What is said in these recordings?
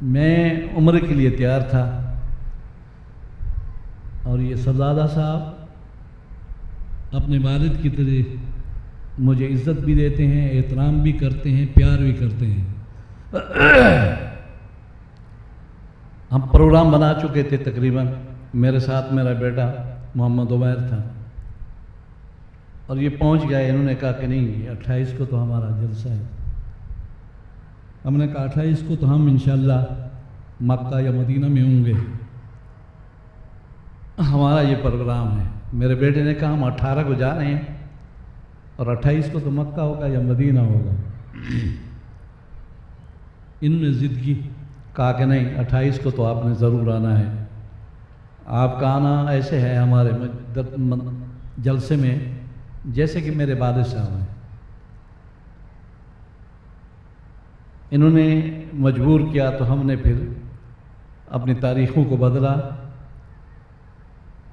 میں عمرے کے لیے تیار تھا اور یہ صاحبزادہ صاحب اپنے والد کی طرح مجھے عزت بھی دیتے ہیں، احترام بھی کرتے ہیں، پیار بھی کرتے ہیں۔ ہم پروگرام بنا چکے تھے، تقریباً میرے ساتھ میرا بیٹا محمد عمیر تھا، اور یہ پہنچ گئے۔ انہوں نے کہا کہ نہیں، 28 کو تو ہمارا جلسہ ہے۔ ہم نے کہا 28 کو تو ہم انشاءاللہ مکہ یا مدینہ میں ہوں گے، ہمارا یہ پروگرام ہے۔ میرے بیٹے نے کہا ہم 18 کو جا رہے ہیں اور 28 کو تو مکہ ہوگا یا مدینہ ہوگا۔ انہوں نے ضد کی، کہا کہ نہیں، 28 کو تو آپ نے ضرور آنا ہے۔ آپ کا آنا ایسے ہے ہمارے جلسے میں جیسے کہ میرے والد صاحب ہیں۔ انہوں نے مجبور کیا تو ہم نے پھر اپنی تاریخوں کو بدلا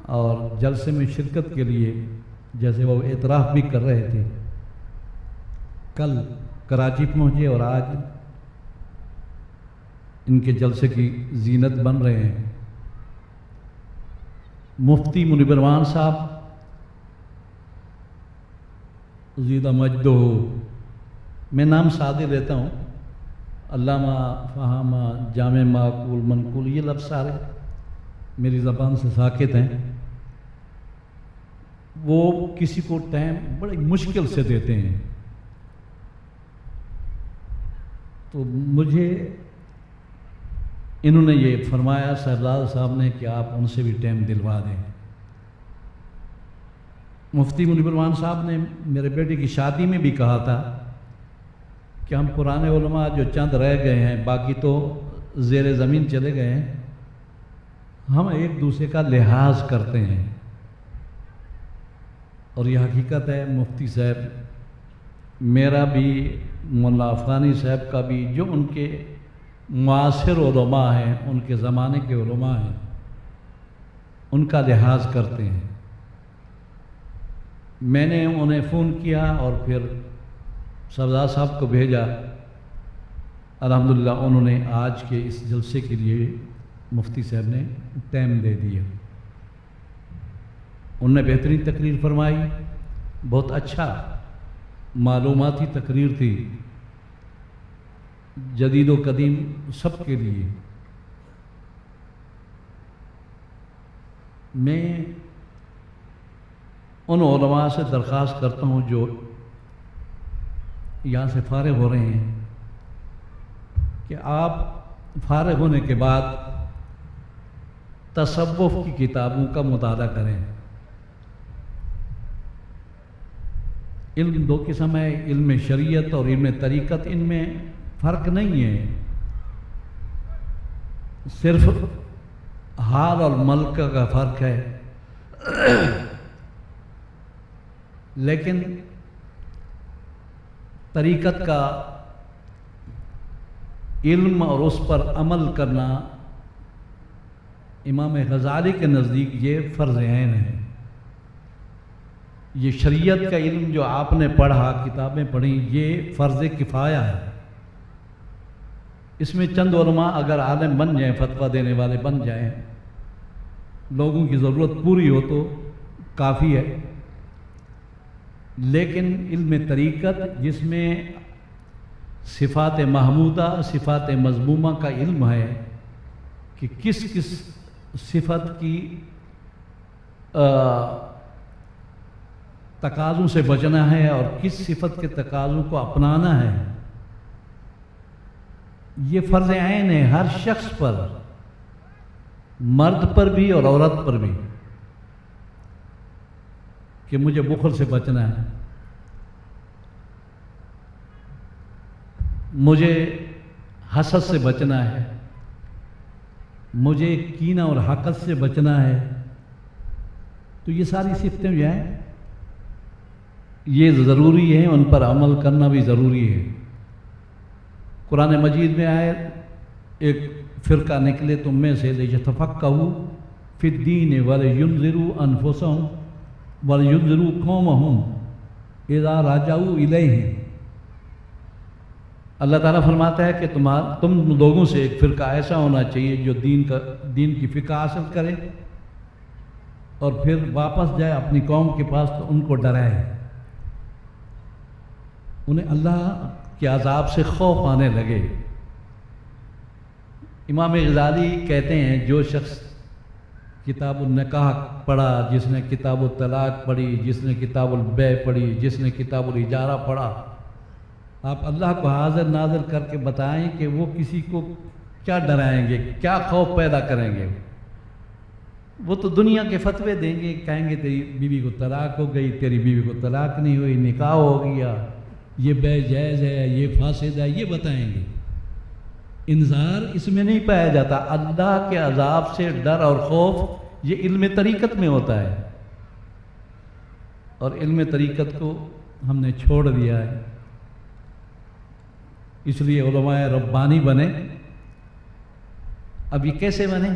اور جلسے میں شرکت کے لیے، جیسے وہ اعتراف بھی کر رہے تھے، کل کراچی پہنچے اور آج ان کے جلسے کی زینت بن رہے ہیں۔ مفتی منیب الرحمان صاحب زیدہ مجدہ ہو، میں نام سادے لیتا ہوں، علامہ، فہامہ، جامع، معقول، منقول، یہ لفظ سارے میری زبان سے ساکت ہیں۔ وہ کسی کو ٹائم بڑی مشکل سے دیتے ہیں، تو مجھے انہوں نے یہ فرمایا صاحبزادہ صاحب نے کہ آپ ان سے بھی ٹائم دلوا دیں۔ مفتی منیب الرحمان صاحب نے میرے بیٹے کی شادی میں بھی کہا تھا کہ ہم پرانے علماء جو چند رہ گئے ہیں، باقی تو زیر زمین چلے گئے ہیں، ہم ایک دوسرے کا لحاظ کرتے ہیں۔ اور یہ حقیقت ہے، مفتی صاحب میرا بھی، مولانا افغانی صاحب کا بھی، جو ان کے معاصر علماء ہیں، ان کے زمانے کے علماء ہیں، ان کا لحاظ کرتے ہیں۔ میں نے انہیں فون کیا اور پھر صاحبزادہ صاحب کو بھیجا۔ الحمدللہ انہوں نے آج کے اس جلسے کے لیے مفتی صاحب نے ٹائم دے دیا۔ انہوں نے بہترین تقریر فرمائی، بہت اچھا معلوماتی تقریر تھی، جدید و قدیم سب کے لیے۔ میں ان علماء سے درخواست کرتا ہوں جو یہاں سے فارغ ہو رہے ہیں کہ آپ فارغ ہونے کے بعد تصوف کی کتابوں کا مطالعہ کریں۔ علم دو قسم ہے، علم شریعت اور علم طریقت، ان میں فرق نہیں ہے، صرف حال اور ملکہ کا فرق ہے۔ لیکن طریقت کا علم اور اس پر عمل کرنا امام غزالی کے نزدیک یہ فرض عین ہے۔ یہ شریعت کا علم جو آپ نے پڑھا، کتابیں پڑھی، یہ فرض کفایہ ہے۔ اس میں چند علماء اگر عالم بن جائیں، فتویٰ دینے والے بن جائیں، لوگوں کی ضرورت پوری ہو تو کافی ہے۔ لیکن علم طریقت جس میں صفات محمودہ، صفات مذمومہ کا علم ہے کہ کس کس صفت کی تقاضوں سے بچنا ہے اور کس صفت کے تقاضوں کو اپنانا ہے، یہ فرض عین ہے ہر شخص پر، مرد پر بھی اور عورت پر بھی، کہ مجھے بخل سے بچنا ہے، مجھے حسد سے بچنا ہے، مجھے کینہ اور حقد سے بچنا ہے۔ تو یہ ساری صفتیں جو ہیں یہ ضروری ہیں، ان پر عمل کرنا بھی ضروری ہے۔ قرآن مجید میں آئے ایک فرقہ نکلے تم میں سے لِيَتَفَقَّهُوا فِي الدِّينِ وَلِيُنذِرُوا أَنفُسَهُمْ وَلِيُنذِرُوا قَوْمَهُمْ إِذَا رَجَعُوا إِلَيْهِمْ۔ اللہ تعالیٰ فرماتا ہے کہ تم لوگوں سے ایک فرقہ ایسا ہونا چاہیے جو دین کی فقہ حاصل کرے اور پھر واپس جائے اپنی قوم کے پاس تو ان کو ڈرائے، انہیں اللہ کے عذاب سے خوف آنے لگے۔ امام غزالی کہتے ہیں جو شخص کتاب النکاح پڑھا، جس نے کتاب الطلاق پڑھی، جس نے کتاب البیع پڑھی، جس نے کتاب الاجارہ پڑھا، آپ اللہ کو حاضر ناظر کر کے بتائیں کہ وہ کسی کو کیا ڈرائیں گے، کیا خوف پیدا کریں گے؟ وہ تو دنیا کے فتوے دیں گے، کہیں گے تیری بیوی کو طلاق ہو گئی، تیری بیوی کو طلاق نہیں ہوئی، نکاح ہو گیا، یہ بے جائز ہے، یہ فاسد ہے، یہ بتائیں گے۔ انذار اس میں نہیں پایا جاتا۔ اللہ کے عذاب سے ڈر اور خوف یہ علم طریقت میں ہوتا ہے، اور علم طریقت کو ہم نے چھوڑ دیا ہے۔ اس لیے علماء ربانی بنے۔ اب یہ کیسے بنے؟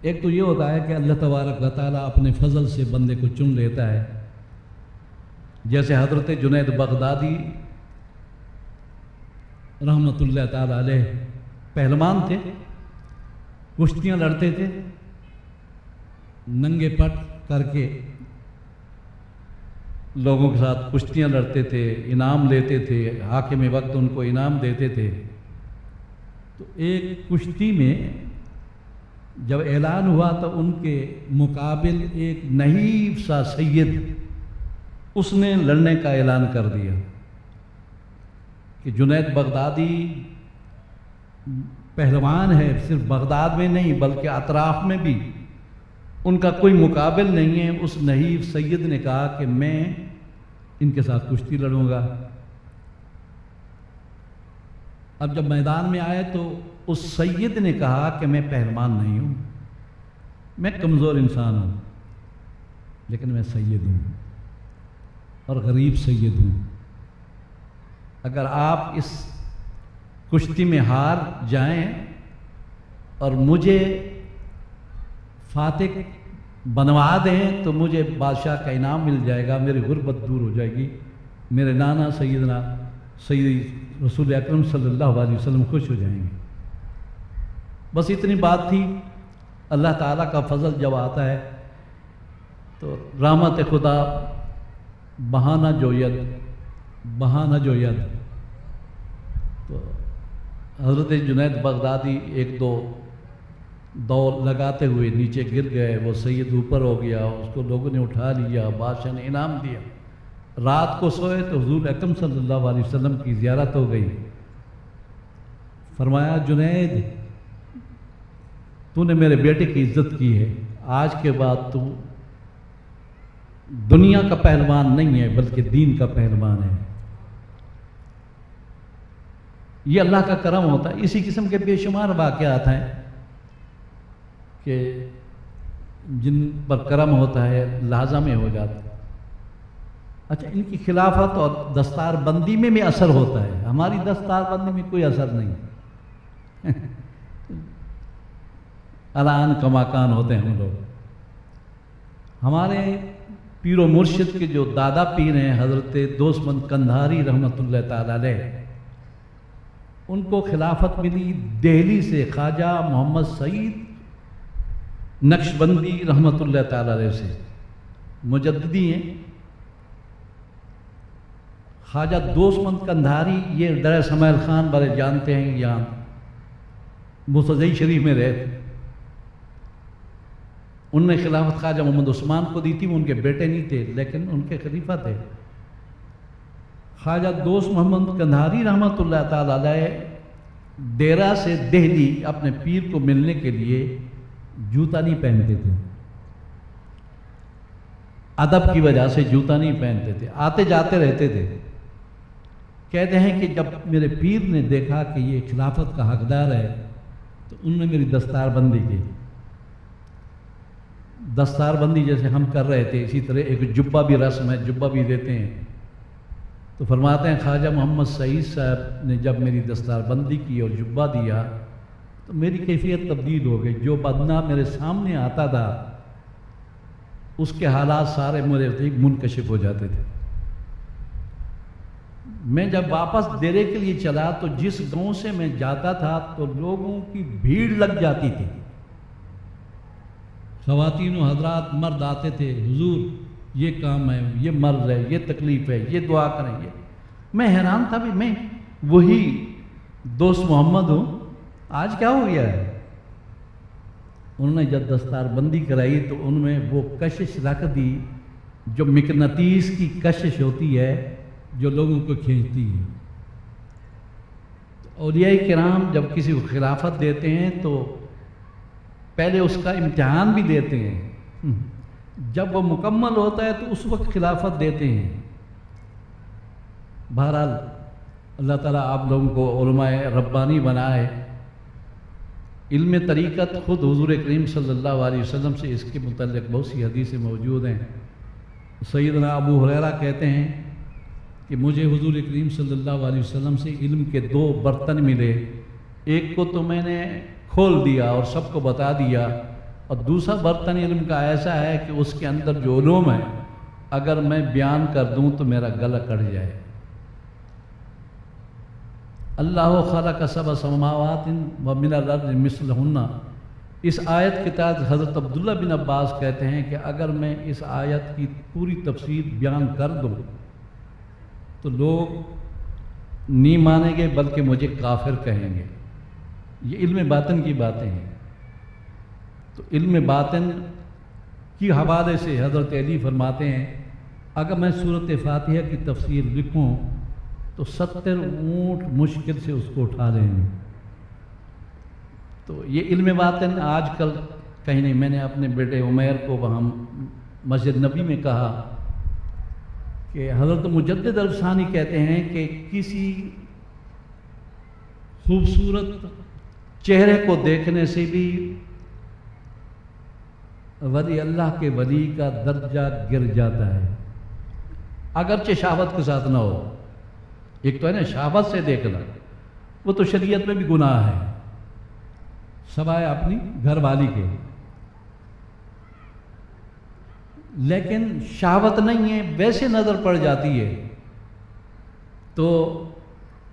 ایک تو یہ ہوتا ہے کہ اللہ تبارک و تعالیٰ اپنے فضل سے بندے کو چن لیتا ہے، جیسے حضرت جنید بغدادی رحمۃ اللہ تعالیٰ علیہ پہلوان تھے، کشتیاں لڑتے تھے، ننگے پٹ کر کے لوگوں کے ساتھ کشتیاں لڑتے تھے، انعام لیتے تھے، حاکم وقت ان کو انعام دیتے تھے۔ تو ایک کشتی میں جب اعلان ہوا تو ان کے مقابل ایک نحیف سا سید اس نے لڑنے کا اعلان کر دیا کہ جنید بغدادی پہلوان ہے، صرف بغداد میں نہیں بلکہ اطراف میں بھی ان کا کوئی مقابل نہیں ہے۔ اس نحیف سید نے کہا کہ میں ان کے ساتھ کشتی لڑوں گا۔ اب جب میدان میں آئے تو اس سید نے کہا کہ میں پہلوان نہیں ہوں، میں کمزور انسان ہوں، لیکن میں سید ہوں اور غریب سید ہوں۔ اگر آپ اس کشتی میں ہار جائیں اور مجھے فاتح بنوا دیں تو مجھے بادشاہ کا انعام مل جائے گا، میری غربت دور ہو جائے گی، میرے نانا سیدنا سید رسول اکرم صلی اللہ علیہ وسلم خوش ہو جائیں گے۔ بس اتنی بات تھی۔ اللہ تعالیٰ کا فضل جب آتا ہے تو رحمت خدا بہانہ جو ید تو حضرت جنید بغدادی ایک دو دوڑ لگاتے ہوئے نیچے گر گئے، وہ سید اوپر ہو گیا، اس کو لوگوں نے اٹھا لیا، بادشاہ نے انعام دیا۔ رات کو سوئے تو حضور اکرم صلی اللہ علیہ وسلم کی زیارت ہو گئی۔ فرمایا جنید تو نے میرے بیٹے کی عزت کی ہے، آج کے بعد تو دنیا کا پہلوان نہیں ہے بلکہ دین کا پہلوان ہے۔ یہ اللہ کا کرم ہوتا ہے۔ اسی قسم کے بے شمار واقعات ہیں کہ جن پر کرم ہوتا ہے لحظہ میں ہو جاتا ہے۔ اچھا، ان کی خلافت اور دستار بندی میں بھی اثر ہوتا ہے، ہماری دستار بندی میں کوئی اثر نہیں۔ الان کماکان ہوتے ہیں ہم لوگ۔ ہمارے پیر و مرشد کے جو دادا پیر ہیں حضرت دوست مند قندھاری رحمۃ اللہ تعالی علیہ، ان کو خلافت ملی دہلی سے خواجہ محمد سعید نقشبندی رحمۃ اللہ تعالی علیہ سے، مجددی ہیں۔ خواجہ دوست مند قندھاری یہ در اسماعیل خان والے جانتے ہیں، یہاں مستدعی شریف میں رہے تھے۔ ان نے خلافت خواجہ محمد عثمان کو دی تھی، وہ ان کے بیٹے نہیں تھے لیکن ان کے خلیفہ تھے۔ خواجہ دوست محمد قندھاری رحمۃ اللہ تعالی علیہ ڈیرہ سے دہلی اپنے پیر کو ملنے کے لیے جوتا نہیں پہنتے تھے، ادب کی وجہ سے جوتا نہیں پہنتے تھے، آتے جاتے رہتے تھے۔ کہتے ہیں کہ جب میرے پیر نے دیکھا کہ یہ خلافت کا حقدار ہے تو انہوں نے میری دستار بندی کی۔ دستار بندی جیسے ہم کر رہے تھے اسی طرح ایک جبہ بھی رسم ہے، جبہ بھی دیتے ہیں۔ تو فرماتے ہیں خواجہ محمد سعید صاحب نے جب میری دستار بندی کی اور جبہ دیا تو میری کیفیت تبدیل ہو گئی۔ جو بدنہ میرے سامنے آتا تھا اس کے حالات سارے میرے منکشف ہو جاتے تھے۔ میں جب واپس ڈیرے کے لیے چلا تو جس گاؤں سے میں جاتا تھا تو لوگوں کی بھیڑ لگ جاتی تھی، خواتین و حضرات مرد آتے تھے، حضور یہ کام ہے، یہ مرض ہے، یہ تکلیف ہے، یہ دعا کریں گے۔ میں حیران تھا بھی میں وہی دوست محمد ہوں، آج کیا ہو گیا ہے؟ انہوں نے جب دستار بندی کرائی تو ان میں وہ کشش رکھ دی جو مقناطیس کی کشش ہوتی ہے جو لوگوں کو کھینچتی ہے۔ اولیاء کرام جب کسی کو خلافت دیتے ہیں تو پہلے اس کا امتحان بھی دیتے ہیں، جب وہ مکمل ہوتا ہے تو اس وقت خلافت دیتے ہیں۔ بہرحال اللہ تعالیٰ آپ لوگوں کو علماء ربانی بنائے۔ علم طریقت خود حضور کریم صلی اللہ علیہ وسلم سے اس کے متعلق بہت سی حدیثیں موجود ہیں۔ سیدنا ابو ہریرہ کہتے ہیں کہ مجھے حضور کریم صلی اللہ علیہ وسلم سے علم کے 2 برتن ملے، ایک کو تو میں نے کھول دیا اور سب کو بتا دیا، اور دوسرا برتن علم کا ایسا ہے کہ اس کے اندر جو علوم ہے اگر میں بیان کر دوں تو میرا گلا کٹ جائے۔ اللہ خلق 7 سماوات ومن الارض مثلہن، اس آیت کے تحت حضرت عبداللہ بن عباس کہتے ہیں کہ اگر میں اس آیت کی پوری تفسیر بیان کر دوں تو لوگ نہیں مانیں گے بلکہ مجھے کافر کہیں گے۔ یہ علم باطن کی باتیں ہیں۔ تو علم باطن کی حوالے سے حضرت علی فرماتے ہیں اگر میں سورۃ فاتحہ کی تفسیر لکھوں تو 70 اونٹ مشکل سے اس کو اٹھا لیں گے۔ تو یہ علم باطن آج کل کہیں نہیں۔ میں نے اپنے بیٹے عمیر کو وہاں مسجد نبی میں کہا کہ حضرت مجدد الفسانی کہتے ہیں کہ کسی خوبصورت چہرے کو دیکھنے سے بھی ولی اللہ کے ولی کا درجہ گر جاتا ہے، اگرچہ شہوت کے ساتھ نہ ہو۔ ایک تو ہے نا شہوت سے دیکھنا، وہ تو شریعت میں بھی گناہ ہے سوائے اپنی گھر والی کے، لیکن شہوت نہیں ہے ویسے نظر پڑ جاتی ہے تو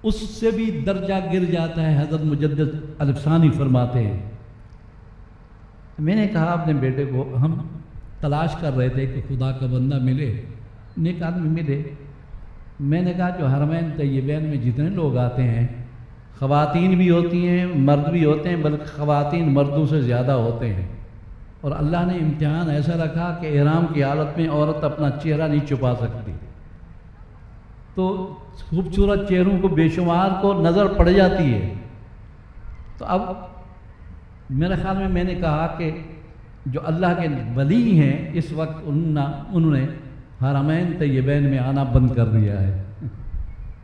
اس سے بھی درجہ گر جاتا ہے۔ حضرت مجدد الفسانی فرماتے ہیں، میں نے کہا اپنے بیٹے کو، ہم تلاش کر رہے تھے کہ خدا کا بندہ ملے، نیک آدمی ملے۔ میں نے کہا جو حرمین طیبین میں جتنے لوگ آتے ہیں خواتین بھی ہوتی ہیں مرد بھی ہوتے ہیں، بلکہ خواتین مردوں سے زیادہ ہوتے ہیں، اور اللہ نے امتحان ایسا رکھا کہ احرام کی حالت میں عورت اپنا چہرہ نہیں چھپا سکتی، تو خوبصورت چہروں کو بے شمار کو نظر پڑ جاتی ہے۔ تو اب میرے خیال میں نے کہا کہ جو اللہ کے ولی ہیں اس وقت انہوں نے حرمین طیبین میں آنا بند کر دیا ہے،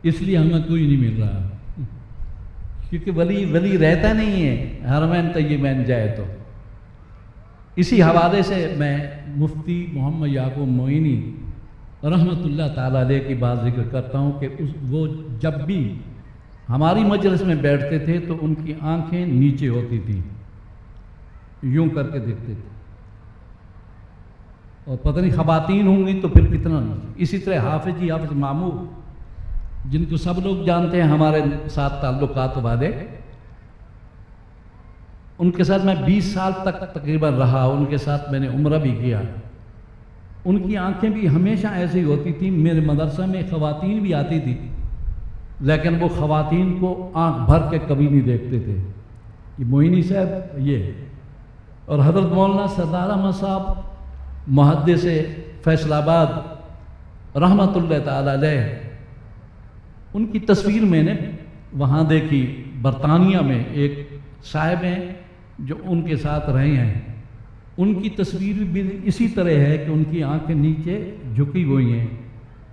اس لیے ہمیں کوئی نہیں مل رہا، کیونکہ ولی رہتا نہیں ہے حرمین طیبین جائے تو۔ اسی حوالے سے میں مفتی محمد یعقوب معینی رحمۃ اللہ تعالیٰ علیہ کی بات ذکر کرتا ہوں کہ وہ جب بھی ہماری مجلس میں بیٹھتے تھے تو ان کی آنکھیں نیچے ہوتی تھیں، یوں کر کے دیکھتے تھے، اور پتہ نہیں خواتین ہوں گی تو پھر کتنا نہیں۔ اسی طرح حافظ معمور جن کو سب لوگ جانتے ہیں ہمارے ساتھ تعلقات والے، ان کے ساتھ میں 20 سال تک تقریباً رہا، ان کے ساتھ میں نے عمرہ بھی کیا۔ ان کی آنکھیں بھی ہمیشہ ایسی ہوتی تھیں، میرے مدرسہ میں خواتین بھی آتی تھی لیکن وہ خواتین کو آنکھ بھر کے کبھی نہیں دیکھتے تھے۔ یہ معینی صاحب یہ، اور حضرت مولانا سردار احمد صاحب محدث فیصل آباد رحمۃ اللہ تعالیٰ علیہ، ان کی تصویر میں نے وہاں دیکھی، برطانیہ میں ایک صاحب ہیں جو ان کے ساتھ رہے ہیں، ان کی تصویر بھی اسی طرح ہے کہ ان کی آنکھیں نیچے جھکی ہوئی ہیں،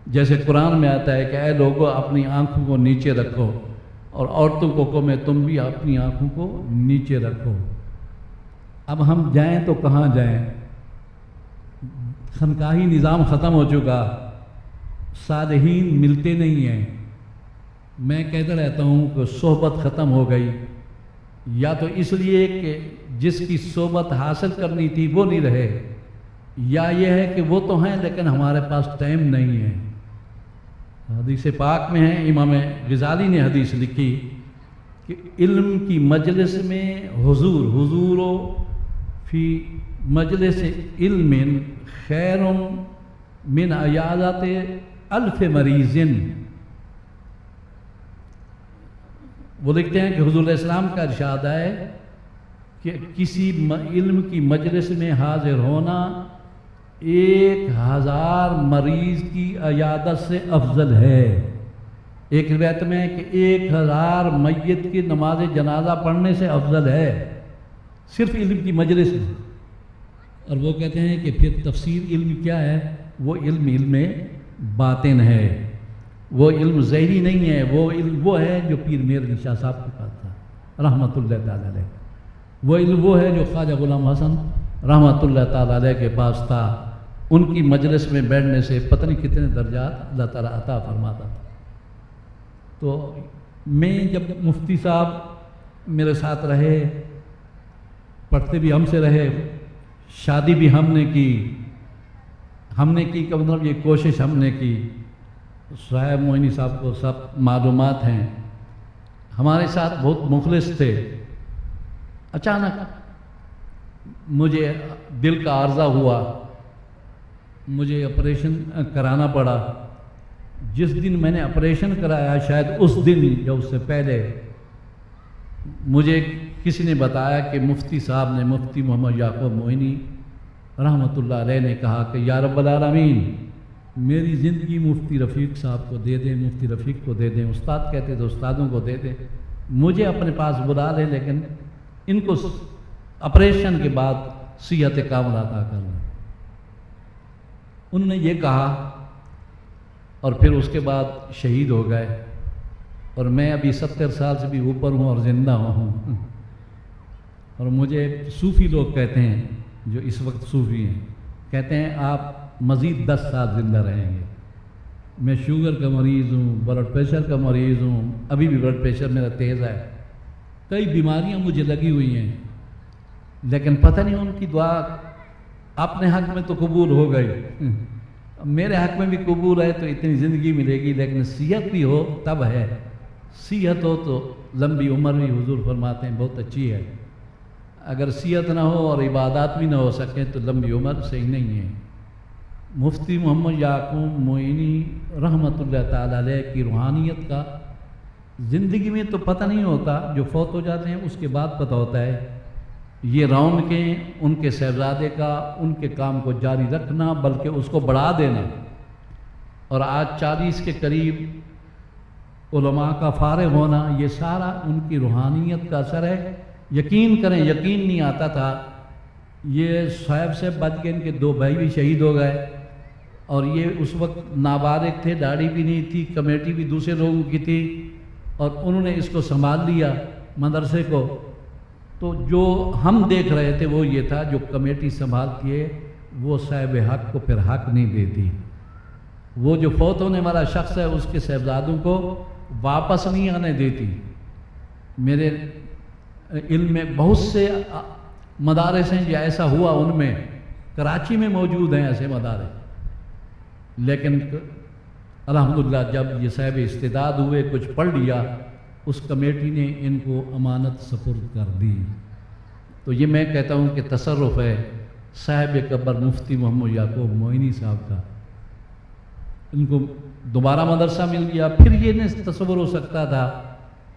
جیسے قرآن میں آتا ہے کہ اے لوگو اپنی آنکھوں کو نیچے رکھو، اور عورتوں کو کہو میں تم بھی اپنی آنکھوں کو نیچے رکھو۔ اب ہم جائیں تو کہاں جائیں؟ خانقاہی نظام ختم ہو چکا، صالحین ملتے نہیں ہیں۔ میں کہتا رہتا ہوں کہ صحبت ختم ہو گئی، یا تو اس لیے کہ جس کی صحبت حاصل کرنی تھی وہ نہیں رہے، یا یہ ہے کہ وہ تو ہیں لیکن ہمارے پاس ٹائم نہیں ہے۔ حدیث پاک میں ہے، امام غزالی نے حدیث لکھی کہ علم کی مجلس میں حضور فی مجلس علم خیر من عیادت الف مریض۔ وہ لکھتے ہیں کہ حضور علیہ السلام کا ارشاد ہے کہ کسی علم کی مجلس میں حاضر ہونا 1000 مریض کی عیادت سے افضل ہے۔ ایک روایت میں کہ 1000 میت کی نماز جنازہ پڑھنے سے افضل ہے، صرف علم کی مجلس میں۔ اور وہ کہتے ہیں کہ پھر تفسیر علم کیا ہے؟ وہ علم باطن ہے، وہ علم ظاہری نہیں ہے، وہ علم وہ ہے جو پیر میر علی شاہ صاحب کے پاس تھا رحمۃ اللہ تعالی علیہ، وہ علم وہ ہے جو خواجہ غلام حسن رحمۃ اللہ تعالی علیہ کے پاس تھا۔ ان کی مجلس میں بیٹھنے سے پتہ نہیں کتنے درجات اللہ تعالیٰ عطا فرماتا تھا۔ تو میں جب مفتی صاحب میرے ساتھ رہے، پڑھتے بھی ہم سے رہے، شادی بھی ہم نے کی کہ مطلب یہ کوشش ہم نے کی۔ صاحب معینی صاحب کو سب معلومات ہیں، ہمارے ساتھ بہت مخلص تھے۔ اچانک مجھے دل کا عارضہ ہوا، مجھے آپریشن کرانا پڑا۔ جس دن میں نے آپریشن کرایا، شاید اس دن یا اس سے پہلے، مجھے کسی نے بتایا کہ مفتی صاحب نے، مفتی محمد یعقوب معینی رحمۃ اللہ علیہ نے کہا کہ یا رب العالمین میری زندگی مفتی رفیق صاحب کو دے دیں، مفتی رفیق کو دے دیں، استاد کہتے تو استادوں کو دے دیں، مجھے اپنے پاس بلا لیں، لیکن ان کو آپریشن کے بعد صحت کاملہ عطا کر لیں۔ انہوں نے یہ کہا اور پھر اس کے بعد شہید ہو گئے، اور میں ابھی 70 سال سے بھی اوپر ہوں اور زندہ ہوں۔ اور مجھے صوفی لوگ کہتے ہیں، جو اس وقت صوفی ہیں، کہتے ہیں آپ مزید 10 سال زندہ رہیں گے۔ میں شوگر کا مریض ہوں، بلڈ پریشر کا مریض ہوں، ابھی بھی بلڈ پریشر میرا تیز ہے، کئی بیماریاں مجھے لگی ہوئی ہیں، لیکن پتہ نہیں ان کی دعا اپنے حق میں تو قبول ہو گئی، میرے حق میں بھی قبول ہے تو اتنی زندگی ملے گی، لیکن صحت بھی ہو تب ہے، صحت ہو تو لمبی عمر بھی حضور فرماتے ہیں بہت اچھی ہے، اگر صحت نہ ہو اور عبادات بھی نہ ہو سکیں تو لمبی عمر صحیح نہیں ہے۔ مفتی محمد یعقوب معینی رحمۃ اللہ تعالی علیہ کی روحانیت کا زندگی میں تو پتہ نہیں ہوتا، جو فوت ہو جاتے ہیں اس کے بعد پتہ ہوتا ہے۔ یہ رونقیں ان کے صاحبزادے کا، ان کے کام کو جاری رکھنا بلکہ اس کو بڑھا دینا، اور آج 40 کے قریب علماء کا فارغ ہونا، یہ سارا ان کی روحانیت کا اثر ہے۔ یقین کریں، یقین نہیں آتا تھا، یہ صاحب سے بچ کے ان کے 2 بھائی بھی شہید ہو گئے، اور یہ اس وقت نابالغ تھے، داڑھی بھی نہیں تھی، کمیٹی بھی دوسرے لوگوں کی تھی، اور انہوں نے اس کو سنبھال لیا مدرسے کو۔ تو جو ہم دیکھ رہے تھے وہ یہ تھا، جو کمیٹی سنبھالتی ہے وہ صاحب حق کو پھر حق نہیں دیتی، وہ جو فوت ہونے والا شخص ہے اس کے صاحبزادوں کو واپس نہیں آنے دیتی۔ میرے علم میں بہت سے مدارس ہیں جو ایسا ہوا، ان میں کراچی میں موجود ہیں ایسے مدارس، لیکن الحمدللہ جب یہ صاحب استعداد ہوئے، کچھ پڑھ لیا، اس کمیٹی نے ان کو امانت سپرد کر دی۔ تو یہ میں کہتا ہوں کہ تصرف ہے صاحب قبر مفتی محمد یعقوب معینی صاحب کا، ان کو دوبارہ مدرسہ مل گیا۔ پھر یہ نہیں تصور ہو سکتا تھا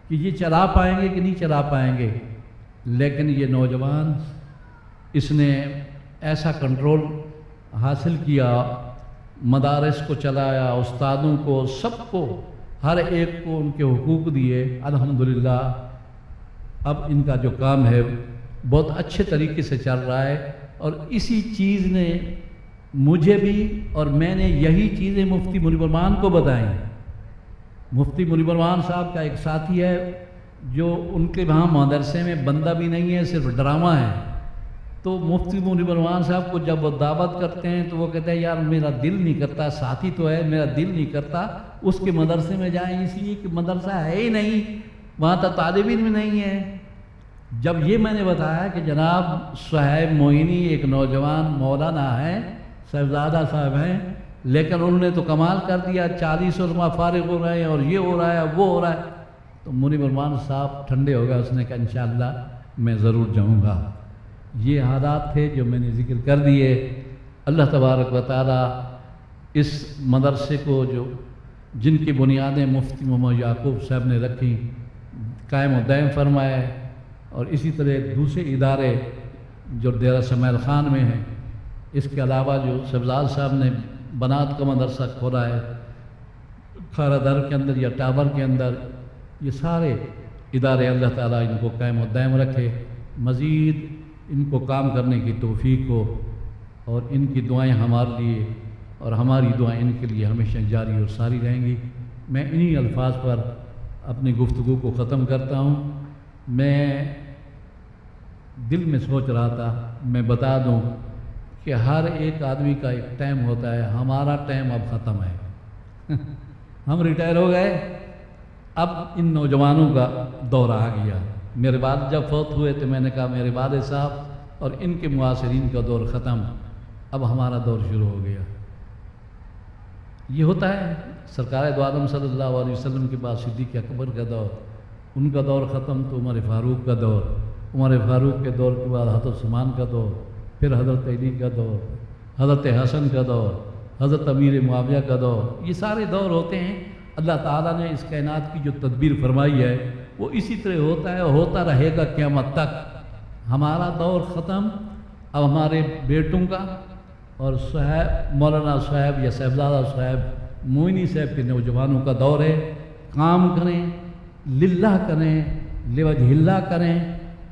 کہ یہ چلا پائیں گے کہ نہیں چلا پائیں گے، لیکن یہ نوجوان، اس نے ایسا کنٹرول حاصل کیا، مدارس کو چلایا، استادوں کو، سب کو، ہر ایک کو ان کے حقوق دیے۔ الحمدللہ اب ان کا جو کام ہے بہت اچھے طریقے سے چل رہا ہے، اور اسی چیز نے مجھے بھی، اور میں نے یہی چیزیں مفتی منیب الرحمان کو بتائیں۔ مفتی منیب الرحمان صاحب کا ایک ساتھی ہے جو ان کے وہاں مدرسے میں بندہ بھی نہیں ہے، صرف ڈرامہ ہے، تو مفتی منیب الرحمان صاحب کو جب وہ دعوت کرتے ہیں تو وہ کہتے ہیں یار میرا دل نہیں کرتا، ساتھی تو ہے، میرا دل نہیں کرتا اس کے مدرسے میں جائیں، اس لیے کہ مدرسہ ہے ہی نہیں، وہاں تک طالب علم نہیں ہے۔ جب یہ میں نے بتایا کہ جناب صاحب معینی ایک نوجوان مولانا ہیں، صاحبزادہ صاحب ہیں، لیکن انہوں نے تو کمال کر دیا، 40 علماء فارغ ہو رہے ہیں اور یہ ہو رہا ہے وہ ہو رہا ہے۔ تو منیب الرحمان صاحب ٹھنڈے ہو گئے، اس نے کہا انشاءاللہ میں ضرور جاؤں گا۔ یہ حالات تھے جو میں نے ذکر کر دیے۔ اللہ تبارک و تعالیٰ اس مدرسے کو جن کی بنیادیں مفتی محمد یعقوب صاحب نے رکھی قائم و دائم فرمائے، اور اسی طرح دوسرے ادارے جو ڈیرہ سمیل خان میں ہیں، اس کے علاوہ جو سبزال صاحب نے بنات کا مدرسہ کھولا ہے کھارا در کے اندر یا ٹاور کے اندر، یہ سارے ادارے اللہ تعالیٰ ان کو قائم و دائم رکھے، مزید ان کو کام کرنے کی توفیق ہو، اور ان کی دعائیں ہمارے لیے اور ہماری دعائیں ان کے لیے ہمیشہ جاری اور ساری رہیں گی۔ میں انہی الفاظ پر اپنی گفتگو کو ختم کرتا ہوں۔ میں دل میں سوچ رہا تھا، میں بتا دوں کہ ہر ایک آدمی کا ایک ٹائم ہوتا ہے، ہمارا ٹائم اب ختم ہے ہم ریٹائر ہو گئے، اب ان نوجوانوں کا دور آ گیا۔ میرے والد جب فوت ہوئے تو میں نے کہا میرے والد صاحب اور ان کے معاصرین کا دور ختم، اب ہمارا دور شروع ہو گیا۔ یہ ہوتا ہے، سرکار دو عالم صلی اللہ علیہ وسلم کے بعد صدیق اکبر کا دور، ان کا دور ختم تو عمر فاروق کا دور، عمر فاروق کے دور کے بعد حضرت عثمان کا دور، پھر حضرت علی کا دور، حضرت حسن کا دور، حضرت امیر معاویہ کا دور، یہ سارے دور ہوتے ہیں۔ اللہ تعالیٰ نے اس کائنات کی جو تدبیر فرمائی ہے وہ اسی طرح ہوتا ہے اور ہوتا رہے گا قیامت تک۔ ہمارا دور ختم، اب ہمارے بیٹوں کا اور صاحب مولانا صاحب یا صاحبزادہ صاحب موئنی صاحب کے نوجوانوں کا دور ہے۔ کام کریں، للہ کریں، لوجہ اللہ کریں،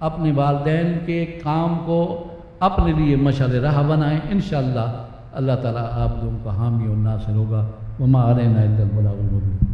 اپنے والدین کے کام کو اپنے لیے مشعل راہ بنائیں، انشاءاللہ اللہ تعالیٰ آپ لوگوں کا حامی اور ناصر ہوگا۔ وما علینا الا البلاغ المبین۔